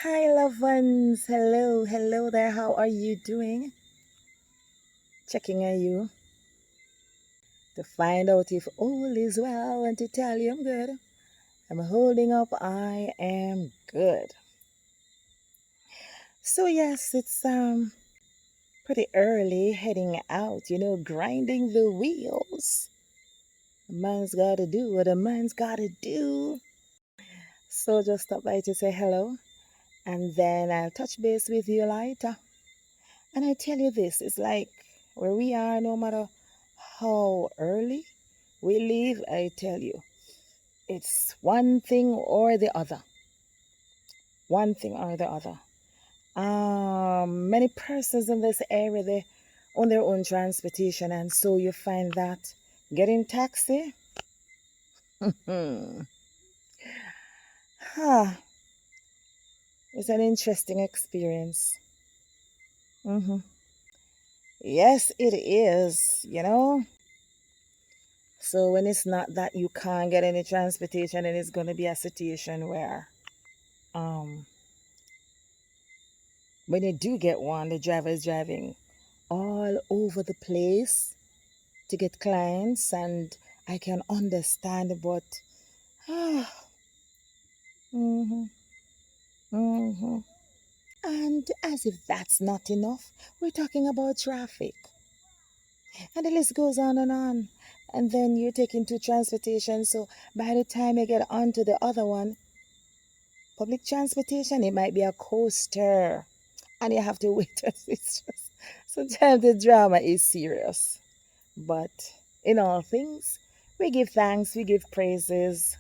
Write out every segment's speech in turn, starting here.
Hi, loved ones. Hello, hello there. How are you doing? Checking on you to find out if all is well and to tell you I'm good. I'm holding up. I am good. So yes, it's pretty early heading out. Grinding the wheels. A man's got to do what a man's got to do. So just stop by to say hello, and then I'll touch base with you later. And I tell you this, it's like where we are, no matter how early we leave, I tell you, it's one thing or the other. One thing or the other. Many persons in this area, they own their own transportation, and so you find that getting taxi, hmm, huh, it's an interesting experience. hmm Yes, it is. So when it's not that you can't get any transportation, then it's going to be a situation where um when you do get one, the driver is driving all over the place to get clients, and I can understand, but ah, hmm hmm and as if that's not enough, we're talking about traffic, and the list goes on and on. And then you're taking two transportation, so by the time you get onto the other one, public transportation, it might be a coaster, and you have to wait. It's just sometimes the drama is serious, but in all things, we give thanks, we give praises.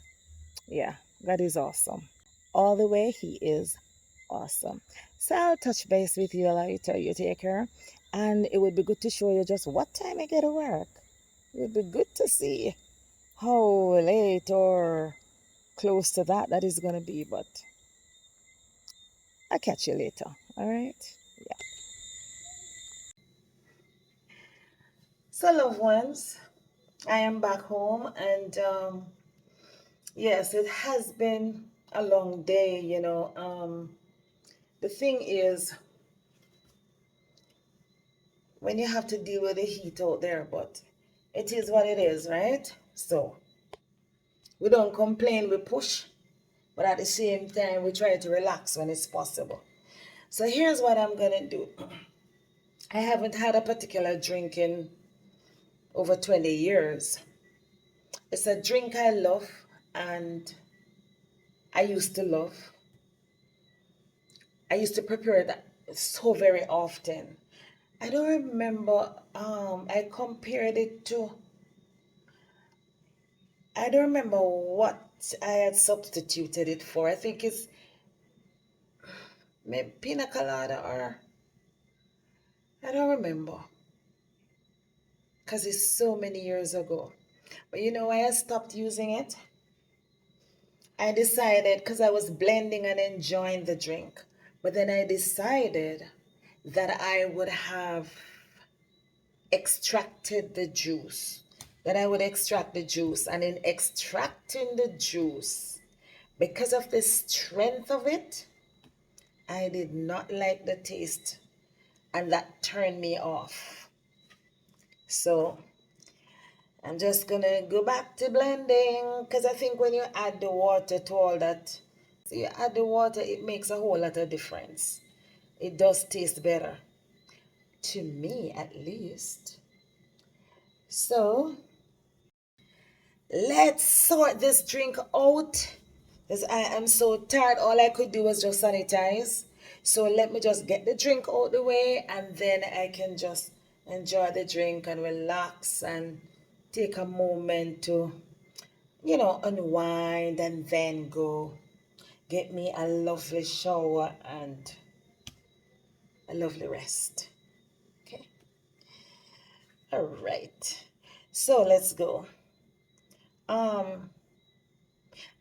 Yeah, God is awesome. All the way, He is awesome. So I'll touch base with you later. You take care, and it would be good to show you just what time I get to work. It would be good to see how late or close to that is going to be, but I'll catch you later. All right. Yeah. So, loved ones, I am back home, and yes, it has been a long day. The thing is, when you have to deal with the heat out there, but it is what it is, right? So, we don't complain, we push, but at the same time, we try to relax when it's possible. So, here's what I'm gonna do. I haven't had a particular drink in over 20 years. It's a drink I love and I used to love. I used to prepare that so very often. I don't remember, I compared it to, I don't remember what I had substituted it for. I think it's maybe pina colada, or I don't remember because it's so many years ago. But you know why I stopped using it? I decided because I was blending and enjoying the drink. But then I decided that I would have extracted the juice. That I would extract the juice. And in extracting the juice, because of the strength of it, I did not like the taste. And that turned me off. So I'm just gonna go back to blending, because I think when you add the water to all that, so you add the water, it makes a whole lot of difference. It does taste better, to me at least. So let's sort this drink out, because I am so tired. All I could do was just sanitize. So let me just get the drink out the way, and then I can just enjoy the drink and relax and take a moment to unwind, and then go get me a lovely shower and a lovely rest. Okay. All right. So let's go. Um,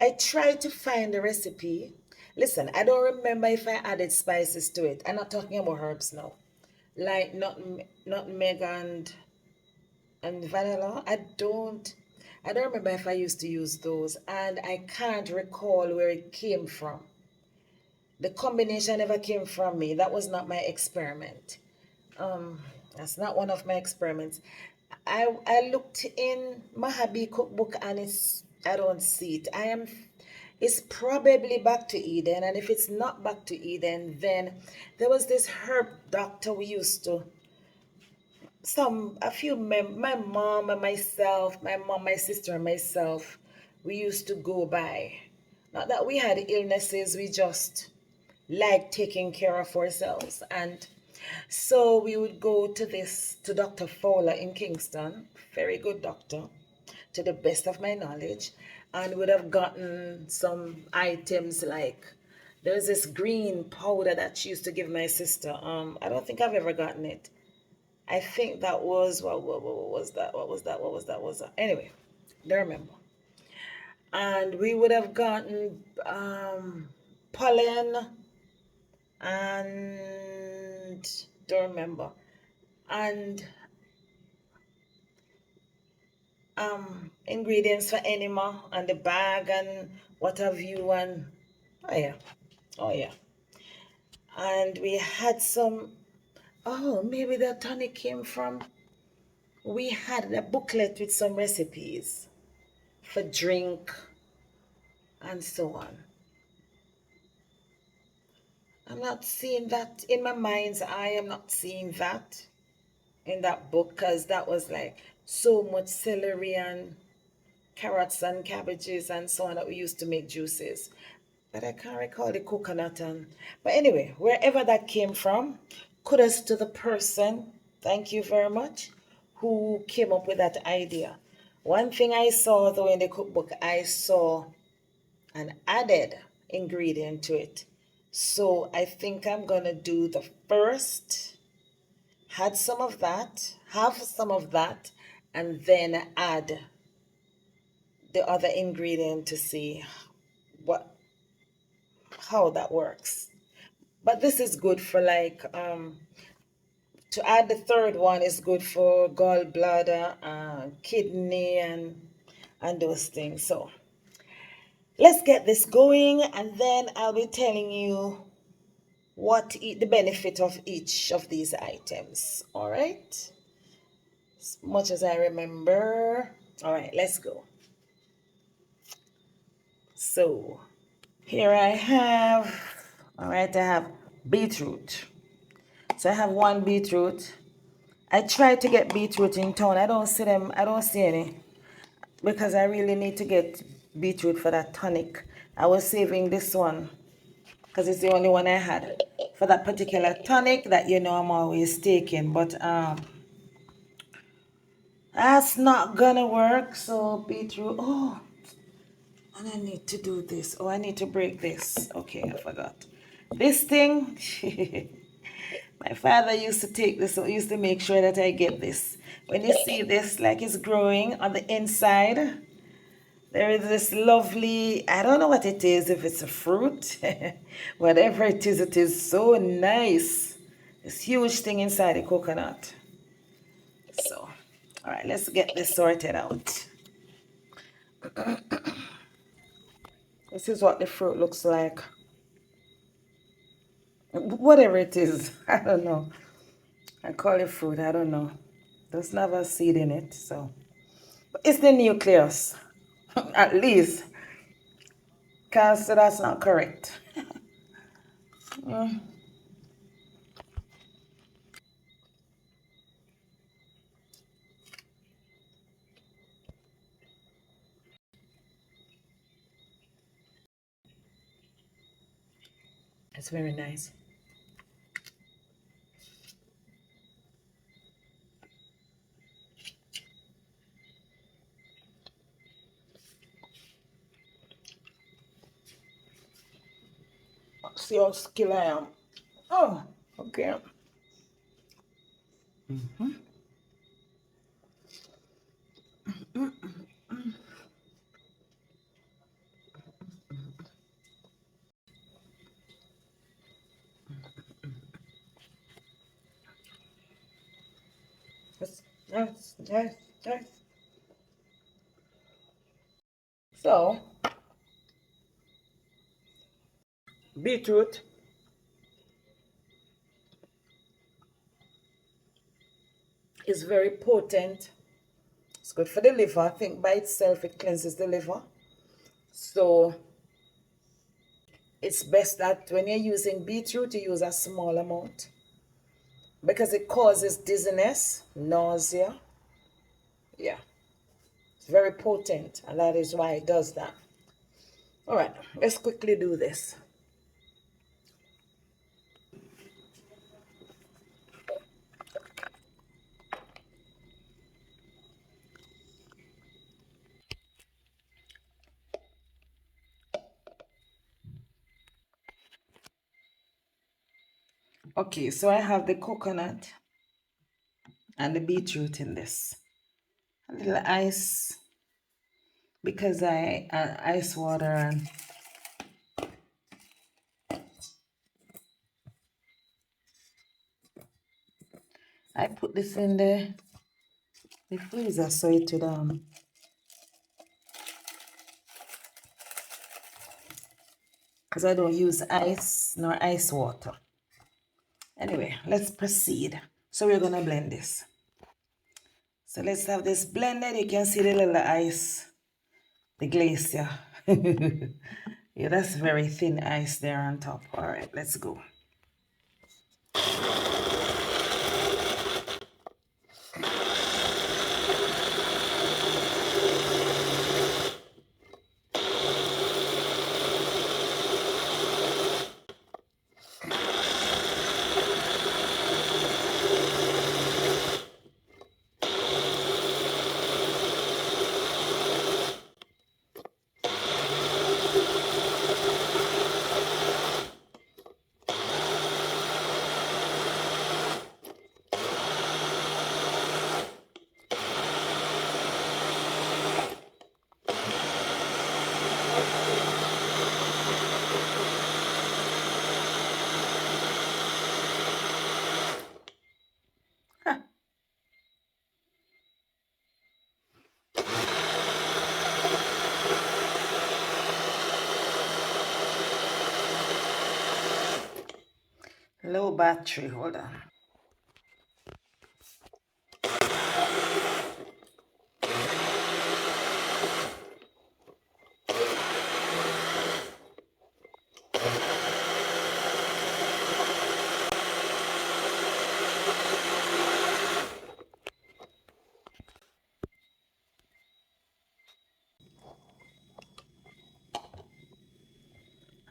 I tried to find the recipe. Listen, I don't remember if I added spices to it. I'm not talking about herbs now. Like nutmeg and vanilla. I don't remember if I used to use those, and I can't recall where it came from. The combination never came from me. That was not my experiment. Um, that's not one of my experiments. I looked in Mahabi cookbook and I don't see it. It's probably back to Eden, and if it's not back to Eden, then there was this herb doctor we used to my mom and myself, my mom, my sister and myself, we used to go by. Not that we had illnesses, we just like taking care of ourselves. And so we would go to Dr. Fowler in Kingston, very good doctor, to the best of my knowledge, and would have gotten some items like there's this green powder that she used to give my sister. I don't think I've ever gotten it. I think that was what was that? What was that? Anyway, don't remember. And we would have gotten pollen and don't remember. And ingredients for enema and the bag and what have you and oh yeah. Oh yeah. And we had some maybe the tonic came from we had a booklet with some recipes for drink and so on. I'm not seeing that in my mind's eye. I'm not seeing that in that book because that was like so much celery and carrots and cabbages and so on that we used to make juices. But I can't recall the coconut and. But anyway, wherever that came from, kudos to the person. Thank you very much, who came up with that idea. One thing I saw though in the cookbook, I saw an added ingredient to it. So I think I'm gonna do the first, had some of that, have some of that, and then add the other ingredient to see what how that works. But this is good for like to add the third one is good for gallbladder, kidney, and those things. So let's get this going, and then I'll be telling you the benefit of each of these items. All right, as much as I remember. All right, let's go. So here I have, all right, I have beetroot. So I have one beetroot. I tried to get beetroot in town. I don't see any because I really need to get beetroot for that tonic. I was saving this one because it's the only one I had for that particular tonic that I'm always taking. But that's not gonna work. So beetroot. Oh, and I need to do this. Oh, I need to break this. Okay, I forgot. This thing. My father used to take this, so he used to make sure that I get this. When you see this, like it's growing on the inside, there is this lovely, I don't know what it is, if it's a fruit, whatever it is so nice. This huge thing inside the coconut. So, all right, let's get this sorted out. This is what the fruit looks like. Whatever it is, I don't know. I call it fruit, I don't know. Doesn't have a seed in it, so. But it's the nucleus, at least. Because that's not correct. It's very nice. See how skilled I am. Oh, okay. That's. So, beetroot. is very potent. It's good for the liver. I think by itself it cleanses the liver. So it's best that when you're using beetroot, you use a small amount because it causes dizziness, nausea. Yeah, it's very potent, and that is why it does that. All right, let's quickly do this. Okay, so I have the coconut and the beetroot in this. A little ice because I ice water, and I put this in the freezer so it would because I don't use ice nor ice water. Anyway, let's proceed. So we're gonna blend this. So let's have this blended. You can see the little ice, the glacier. Yeah, that's very thin ice there on top. All right, let's go. Low battery, hold on.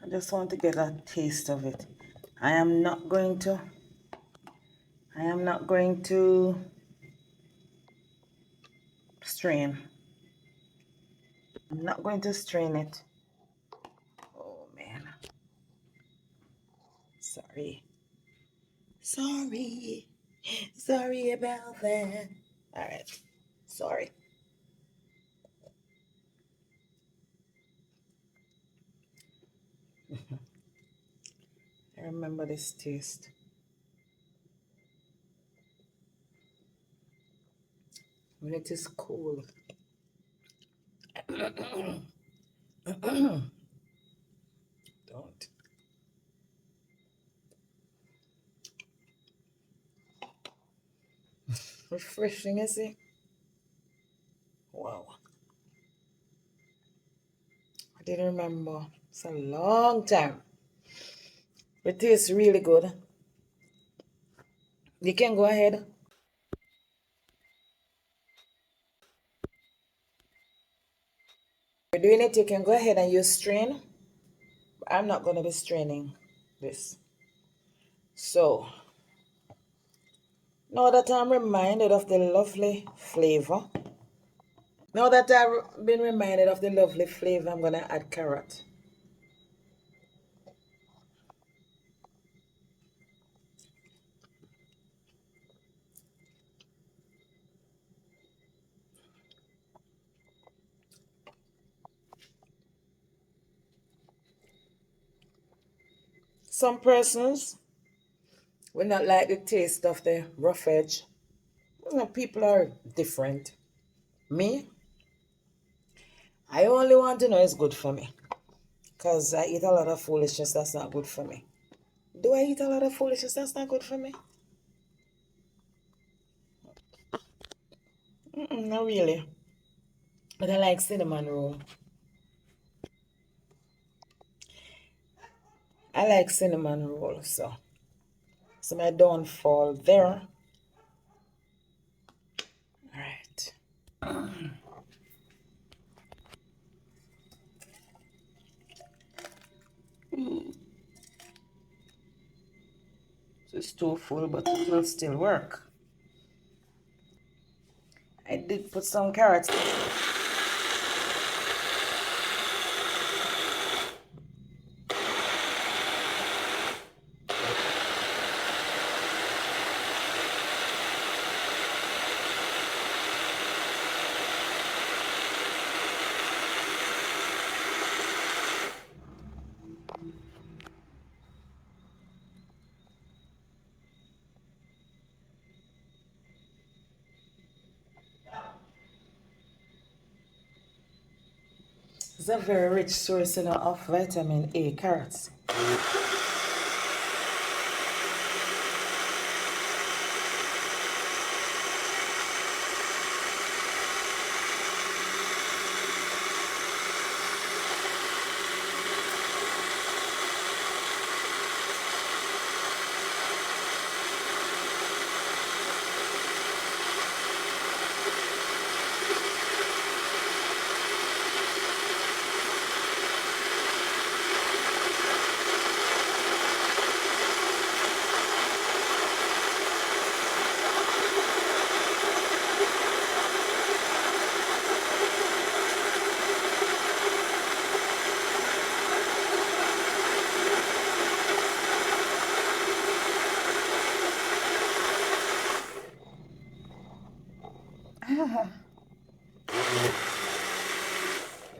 I just want to get a taste of it. I am not going to strain. I'm not going to strain it. Oh man. Sorry. Sorry. Sorry about that. All right. Sorry. I remember this taste. When it is cool. Don't. Refreshing, is it? Wow. I didn't remember. It's a long time. It tastes really good. You can go ahead. You're doing it, you can go ahead and use strain. I'm not going to be straining this. So, now that I'm reminded of the lovely flavor, now that I've been reminded of the lovely flavor, I'm going to add carrot. Some persons will not like the taste of the rough edge. You know, people are different. Me, I only want to know it's good for me. Because I eat a lot of foolishness that's not good for me. Do I eat a lot of foolishness that's not good for me? Not really. But I like cinnamon roll. I like cinnamon roll, so my downfall there. All right. So it's too full, but it will still work. I did put some carrots. It's a very rich source, of vitamin A, carrots.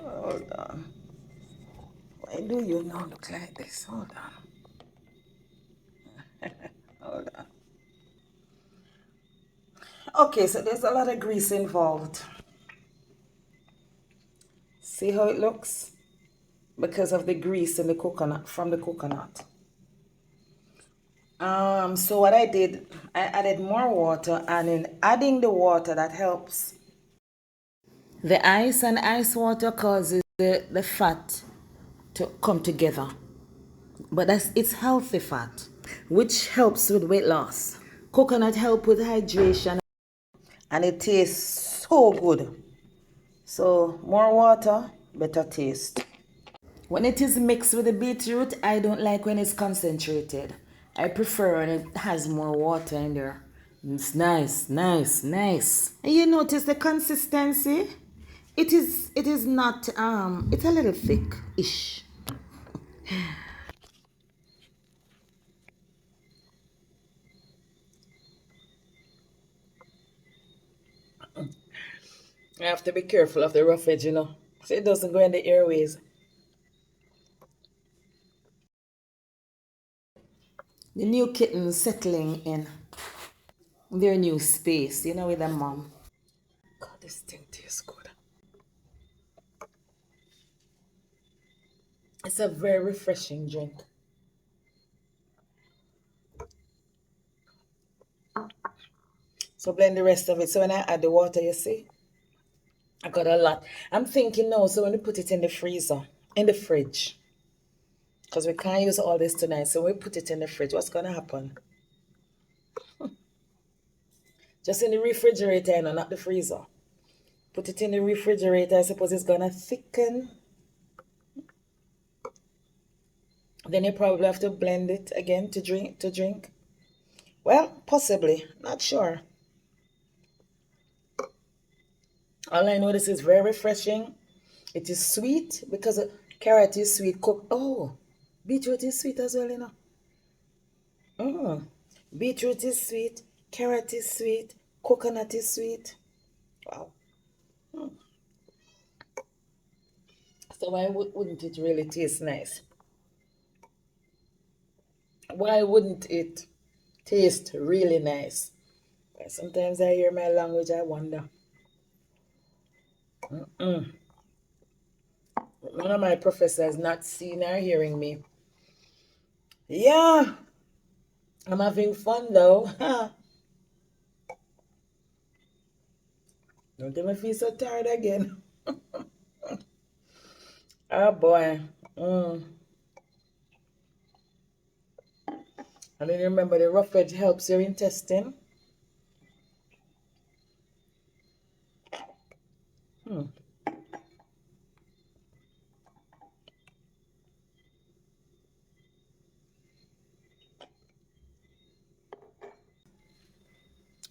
Hold on. Why do you not look like this? Hold on. Hold on. Okay, so there's a lot of grease involved. See how it looks? Because of the grease in the coconut, from the coconut. So what I did, I added more water, and in adding the water, that helps. The ice and ice water causes the fat to come together. But it's healthy fat, which helps with weight loss. Coconut help with hydration, and it tastes so good. So more water, better taste. When it is mixed with the beetroot, I don't like when it's concentrated. I prefer when it has more water in there. It's nice, nice, nice. And you notice the consistency? It is not it's a little thick-ish. I have to be careful of the rough edge, so it doesn't go in the airways. The new kittens settling in their new space, with their mom. God, this thing tastes good. It's a very refreshing drink. So blend the rest of it. So when I add the water, you see, I got a lot. I'm thinking now, so when we put it in the freezer, in the fridge, because we can't use all this tonight, so we put it in the fridge. What's gonna happen? Just in the refrigerator, not the freezer. Put it in the refrigerator. I suppose it's gonna thicken. Then you probably have to blend it again to drink. Well, possibly. Not sure. All I know, this is very refreshing. It is sweet because carrot is sweet. Oh, beetroot is sweet as well. Mm. Beetroot is sweet. Carrot is sweet. Coconut is sweet. Wow. Mm. So why wouldn't it really taste nice? Why wouldn't it taste really nice? Sometimes I hear my language, I wonder. None of my professors not seeing or hearing me. Yeah, I'm having fun though. Don't make me feel so tired again. Oh boy. Mm. And then remember the rough edge helps your intestine. Hmm.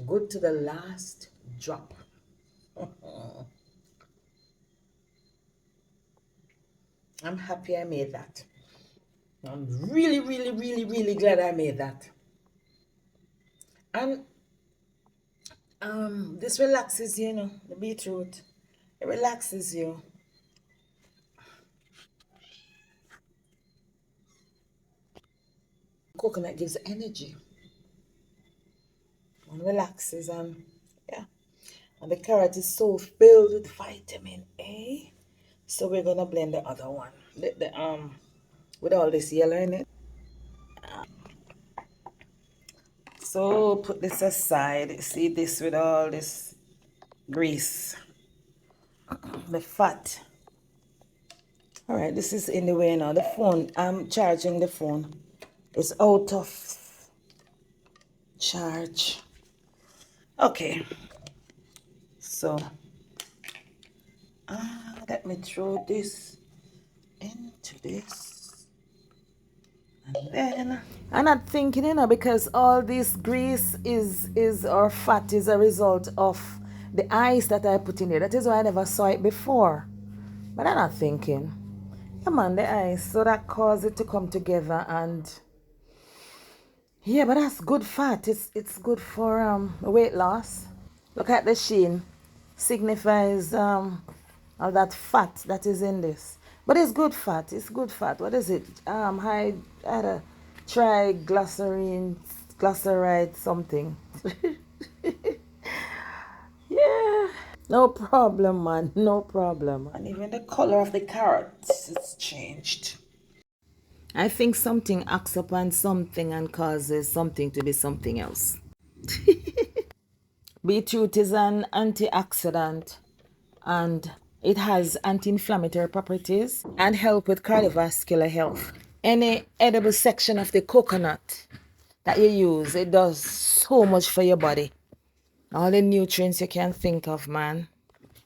Good to the last drop. I'm happy I made that. I'm really, really, really, really glad I made that. And this relaxes you, the beetroot. It relaxes you. Coconut gives energy and relaxes, and yeah. And the carrot is so filled with vitamin A. So we're gonna blend the other one. The with all this yellow in it. So put this aside. See this with all this grease, the fat. All right, this is in the way now. The phone, I'm charging the phone. It's out of charge. Okay, so let me throw this into this, and then I'm not thinking, because all this grease is or fat is a result of the ice that I put in there. That is why I never saw it before. But I'm not thinking. Come on, the ice. So that caused it to come together, and yeah, but that's good fat. It's good for weight loss. Look at the sheen. Signifies all that fat that is in this. But it's good fat. It's good fat. What is it? High triglycerine glyceride something. Yeah. No problem, man. No problem. And even the color of the carrots it's changed. I think something acts upon something and causes something to be something else. Beetroot is an antioxidant, and it has anti-inflammatory properties and help with cardiovascular health. Any edible section of the coconut that you use, it does so much for your body. All the nutrients you can think of, man.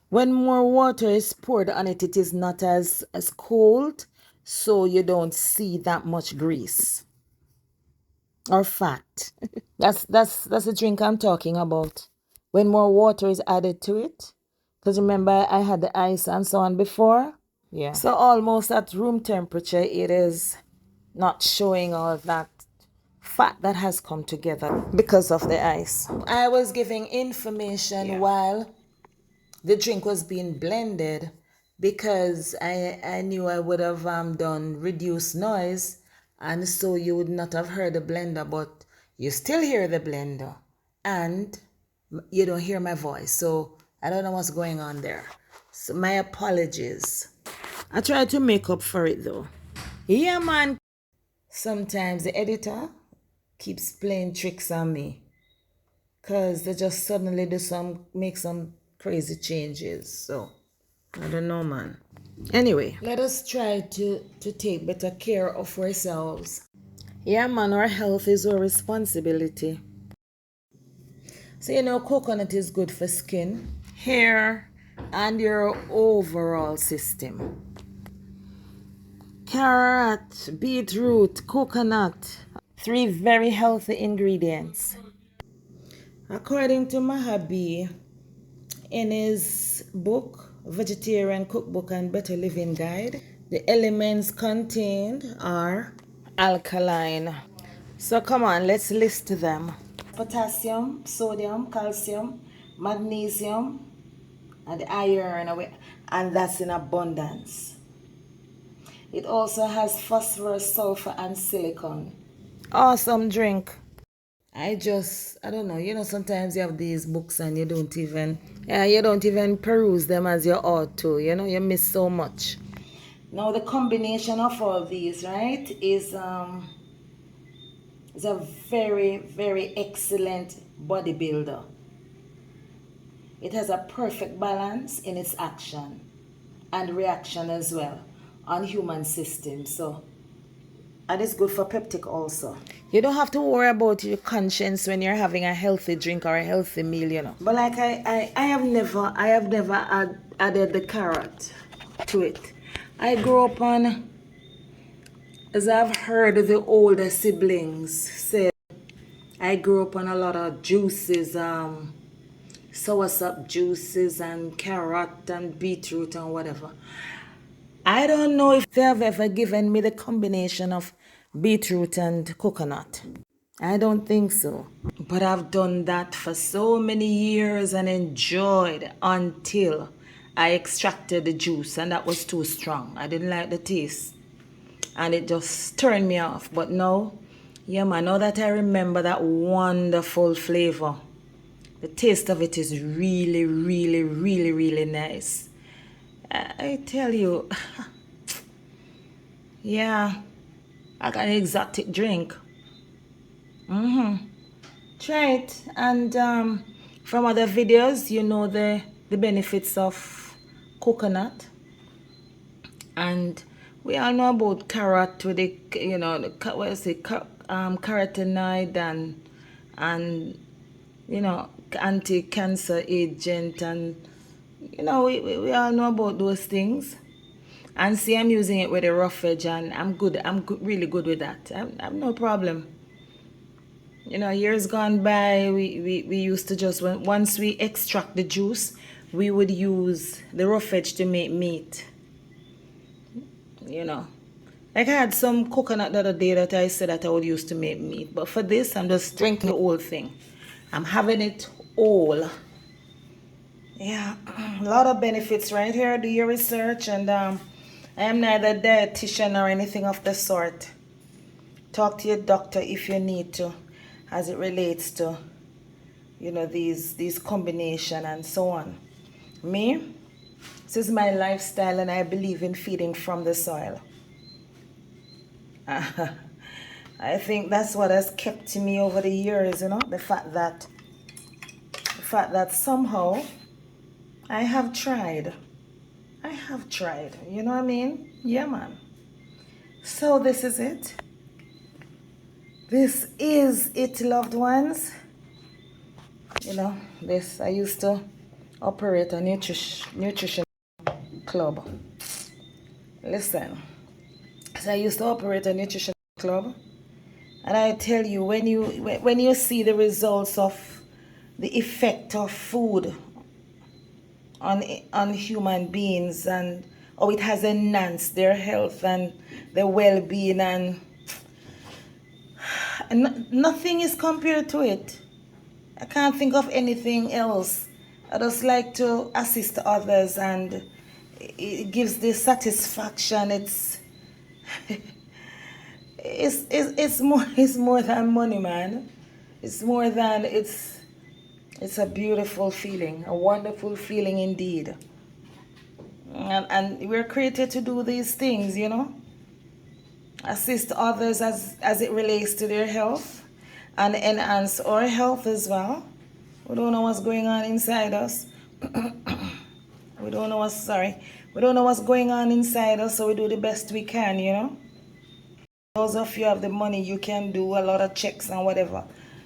When more water is poured on it, it is not as cold, so you don't see that much grease or fat. That's the drink I'm talking about. When more water is added to it, because remember I had the ice and so on before. Yeah. So almost at room temperature, it is not showing all that fat that has come together because of the ice. I was giving information while the drink was being blended because I knew I would have done reduced noise, and so you would not have heard the blender, but you still hear the blender and you don't hear my voice. So I don't know what's going on there. So my apologies. I try to make up for it though. Yeah, man. Sometimes the editor keeps playing tricks on me because they just suddenly make some crazy changes. So I don't know, man. Anyway, let us try to take better care of ourselves. Yeah, man, our health is our responsibility. So, coconut is good for skin, hair, and your overall system. Carrot, beetroot, coconut. Three very healthy ingredients. According to Mahabi, in his book, Vegetarian Cookbook and Better Living Guide, the elements contained are alkaline. So come on, let's list them. Potassium, sodium, calcium, magnesium, and iron, and that's in abundance. It also has phosphorus, sulfur, and silicon. Awesome drink. I don't know, sometimes you have these books and you don't even peruse them as you ought to, you miss so much. Now the combination of all these, right, is a very, very excellent bodybuilder. It has a perfect balance in its action and reaction as well on human system. So, and it's good for peptic also. You don't have to worry about your conscience when you're having a healthy drink or a healthy meal, you know. But like I have never added the carrot to it. I grew up on, as I've heard the older siblings say, I grew up on a lot of juices, soursop juices and carrot and beetroot and whatever. I don't know if they have ever given me the combination of beetroot and coconut. I don't think so. But I've done that for so many years and enjoyed until I extracted the juice, and that was too strong. I didn't like the taste and it just turned me off. But now, yeah man, now that I remember that wonderful flavor, the taste of it is really, really, really, really nice. I tell you, yeah, I got an exotic drink. Try it. And from other videos, you know the benefits of coconut. And we all know about carrot with the, you know, what is it, carotenoid and you know, anti-cancer agent, and you know, we all know about those things. And see, I'm using it with a rough edge, and I'm good. Really good with that. I'm no problem. You know, years gone by, we used to just, once we extract the juice, we would use the rough edge to make meat. You know, like I had some coconut the other day that I said that I would use to make meat, but for this, I'm just drinking the whole thing. I'm having it all. Yeah, a lot of benefits right here. Do your research, and I am neither a dietitian or anything of the sort. Talk to your doctor if you need to, as it relates to, you know, these combination and so on. Me, this is my lifestyle, and I believe in feeding from the soil. I think that's what has kept me over the years, you know, the fact that somehow I have tried. You know what I mean? Yeah, man. So this is it. This is it, loved ones. You know, this, I used to operate a nutrition club. Listen, so I used to operate a nutrition club, and I tell you, when you see the results of the effect of food on human beings, and how it has enhanced their health and their well-being, and nothing is compared to it. I can't think of anything else. I just like to assist others, and it gives the satisfaction. It's more than money, man. It's more than, it's a beautiful feeling, a wonderful feeling indeed. And we're created to do these things, you know. Assist others as it relates to their health, and enhance our health as well. We don't know what's going on inside us. We don't know what's going on inside us, so we do the best we can, you know. Those of you have the money, you can do a lot of checks and whatever.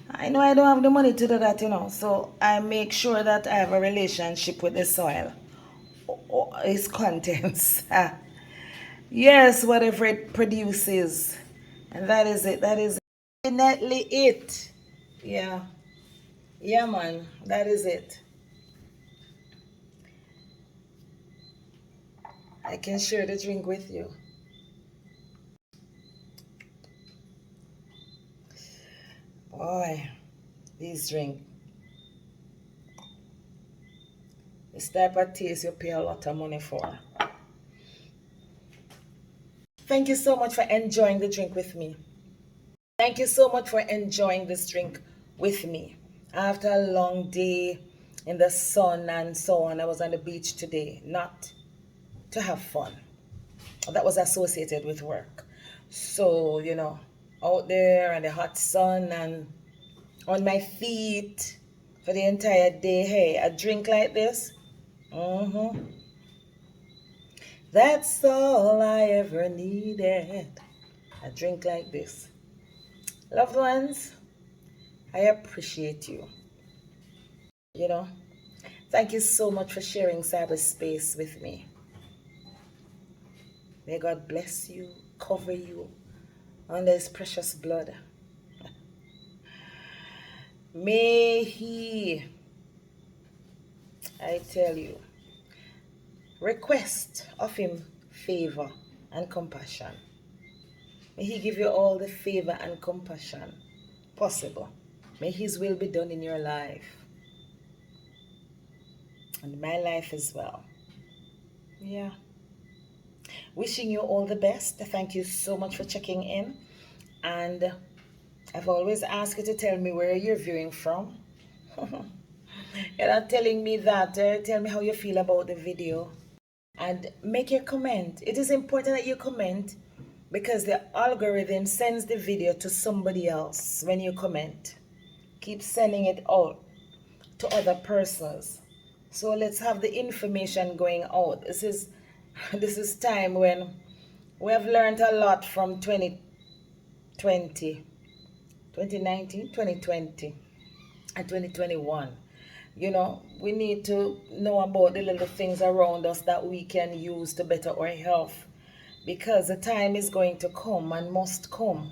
I know I don't have the money to do that, you know, so I make sure that I have a relationship with the soil, its contents. Yes, whatever it produces. And that is it. That is definitely it. Yeah. Yeah, man. That is it. I can share the drink with you. Boy, these drink. This type of taste you pay a lot of money for. Thank you so much for enjoying the drink with me. Thank you so much for enjoying this drink with me. After a long day in the sun and so on, I was on the beach today, not to have fun. That was associated with work. So, you know, out there in the hot sun and on my feet, for the entire day. Hey, a drink like this, that's all I ever needed. A drink like this. Loved ones, I appreciate you. You know, thank you so much for sharing cyberspace with me. May God bless you, cover you under His precious blood. May He, I tell you, request of Him favor and compassion. May He give you all the favor and compassion possible. May His will be done in your life and my life as well. Yeah. Wishing you all the best. Thank you so much for checking in. And I've always asked you to tell me where you're viewing from. You're not telling me that. Tell me how you feel about the video. And make your comment. It is important that you comment because the algorithm sends the video to somebody else when you comment. Keep sending it out to other persons. So let's have the information going out. This is time when we have learned a lot from 2020, 2019, 2020, and 2021. You know, we need to know about the little things around us that we can use to better our health, because the time is going to come and must come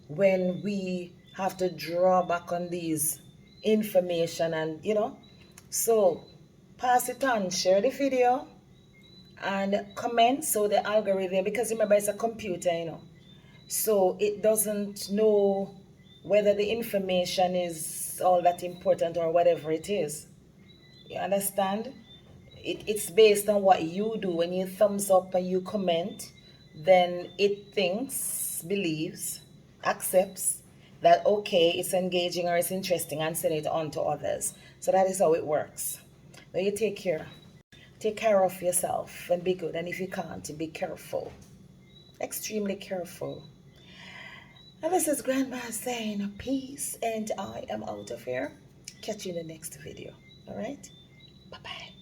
when we have to draw back on these information. And so pass it on, share the video, and comment so the algorithm, because remember it's a computer, so it doesn't know whether the information is all that important or whatever it is. You understand? It's based on what you do. When you thumbs up and you comment, then it thinks, believes, accepts that okay, it's engaging or it's interesting, and send it on to others. So that is how it works. Now you take care. Take care of yourself and be good. And if you can't, be careful. Extremely careful. And this is Grandma saying peace, and I am out of here. Catch you in the next video. All right? Bye-bye.